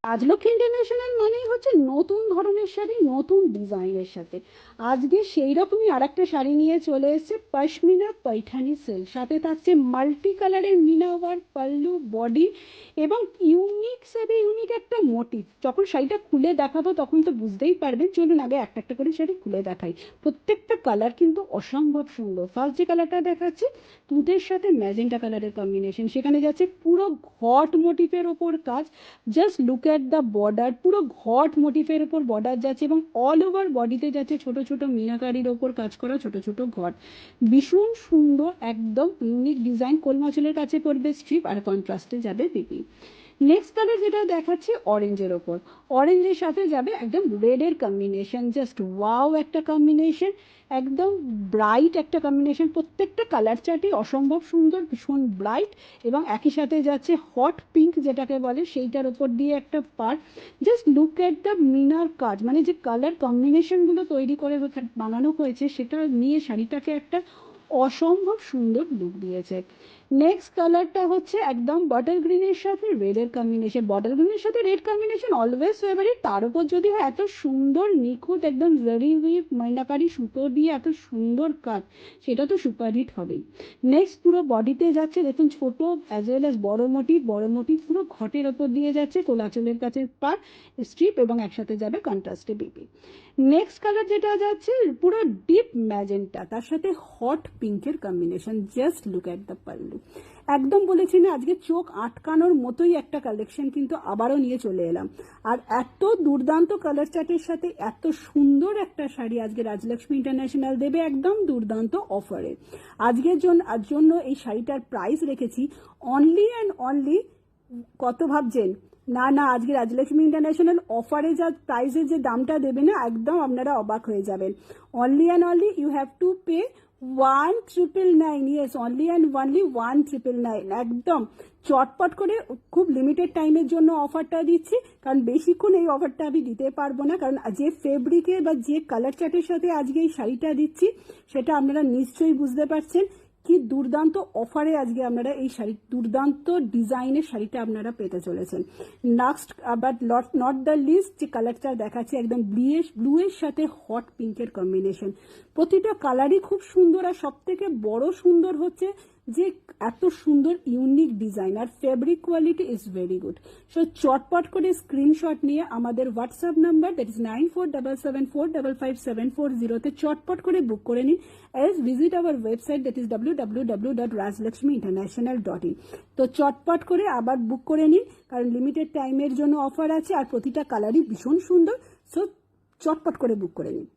Rajlakshmi international মানেই হচ্ছে নতুন ধরনের শাড়ি, নতুন ডিজাইনের সাথে। আজকে সেই রকমই আর একটা শাড়ি নিয়ে চলে এসেছে, পশমিনা পৈঠানি সিল্ক, সাথে থাকছে মাল্টি কালারের মিনা ওয়ার্ক পাল্লু, বডি এবং ইউনিক সাথে ইউনিক একটা মোটিভ। যখন শাড়িটা খুলে দেখাবো তখন তো বুঝতেই পারবেন। চলুন আগে একটা একটা করে শাড়ি খুলে দেখাই। প্রত্যেকটা কালার কিন্তু অসম্ভব সুন্দর। ফার্স্ট যে কালারটা দেখাচ্ছি, তুঁতের সাথে ম্যাজেন্টা কালারের কম্বিনেশন, সেখানে যাচ্ছে পুরো ঘট মোটিফের ওপর কাজ। Just look at the border, পুরো ঘট মোটিফের ওপর বর্ডার যাচ্ছে এবং অল ওভার বডিতে যাচ্ছে ছোট ছোট মিনাকারির ওপর কাজ করা ছোট ছোট ঘট। ভীষণ সুন্দর, একদম ইউনিক ডিজাইন। কোলমাচলের কাছে পড়বে স্ট্রিপ আর কন্ট্রাস্টে যাবে পিপি। নেক্সট কালার যেটা দেখাচ্ছি অরেঞ্জের ওপর, অরেঞ্জের সাথে যাবে একদম রেডের কম্বিনেশন। জাস্ট ওয়াও একটা কম্বিনেশন, একদম ব্রাইট একটা কম্বিনেশন। প্রত্যেকটা কালার চার্টই অসম্ভব সুন্দর, ভীষণ ব্রাইট এবং একই সাথে যাচ্ছে হট পিঙ্ক যেটাকে বলে, সেইটার ওপর দিয়ে একটা part. Just look at the মিনার কাজ, মানে যে কালার কম্বিনেশনগুলো তৈরি করে বানানো হয়েছে সেটা নিয়ে শাড়িটাকে একটা অসম্ভব সুন্দর লুক দিয়েছে। নেক্সট কালারটা হচ্ছে একদম বটল গ্রিনের সাথে রেডের কম্বিনেশন। বটল গ্রিনের সাথে রেড কম্বিনেশন অলওয়েজ ফেভারিট, তার উপর যদি হয় এত সুন্দর নিখুঁত একদম জারি উইভ ময়নাকারি সুতো দিয়ে এত সুন্দর কাজ, সেটা তো সুপারহিট হবেই। নেক্সট পুরো বডিতে যাচ্ছে দেখুন ছোট অ্যাজ ওয়েল অ্যাজ বড় মোটিভ পুরো ঘটের ওপর দিয়ে যাচ্ছে, কোলাচলের কাছে পার স্ট্রিপ এবং একসাথে যাবে কন্ট্রাস্টে বিপি। নেক্সট কালার যেটা যাচ্ছে পুরো ডিপ ম্যাজেন্টা, তার সাথে হট পিঙ্কের combination. Just look at the pallu. একদম বলেছি না, আজকে চোখ আটকানোর মতোই একটা কালেকশন কিন্তু আবারও নিয়ে চলে এলাম। আর এত দুর্দান্ত কালার চার্টের সাথে এত সুন্দর একটা শাড়ি আজকে রাজলক্ষ্মী ইন্টারন্যাশনাল দেবে একদম দুর্দান্ত অফারে। আজকের জন্য এই শাড়িটার প্রাইস রেখেছি অনলি অ্যান্ড অনলি, কত ভাবছেন? না না, আজকে রাজলক্ষ্মী ইন্টারন্যাশনাল অফারে যা প্রাইসের যে দামটা দেবে না, একদম আপনারা অবাক হয়ে যাবেন। Only and only you have to pay 1999। Yes, only and only 1999। একদম চটপট করে খুব লিমিটেড টাইমের জন্য অফারটা দিচ্ছি, কারণ বেশিক্ষণ এই অফারটা আমি দিতে পারবো না, কারণ যে ফেব্রিকের বা যে কালার চার্টের সাথে আজকে এই শাড়িটা দিচ্ছি সেটা আপনারা নিশ্চয়ই বুঝতে পারছেন কি দুর্দান্ত অফারে আজকে আপনারা এই শাড়ি, দুর্দান্ত ডিজাইনের শাড়িটা আপনারা পেতে চলেছেন। Next but not the least, যে কালারটা দেখাচ্ছি একদম ব্লুয়ের সাথে হট পিঙ্কের কম্বিনেশন। প্রতিটা কালারই খুব সুন্দর, আর সব থেকে বড় সুন্দর হচ্ছে যে এত সুন্দর ইউনিক ডিজাইন, আর fabric quality is very good. So চটপট করে স্ক্রিনশট নিয়ে আমাদের হোয়াটসঅ্যাপ নাম্বার দ্যাট ইজ 9477455740 চটপট করে বুক করে নিন। S visit our website that is www.rajlakshmiinternational.in। তো চটপট করে আবার বুক করে নিন, কারণ লিমিটেড টাইমের জন্য অফার আছে আর প্রতিটা কালারই ভীষণ সুন্দর। সো চটপট করে বুক করে নিন।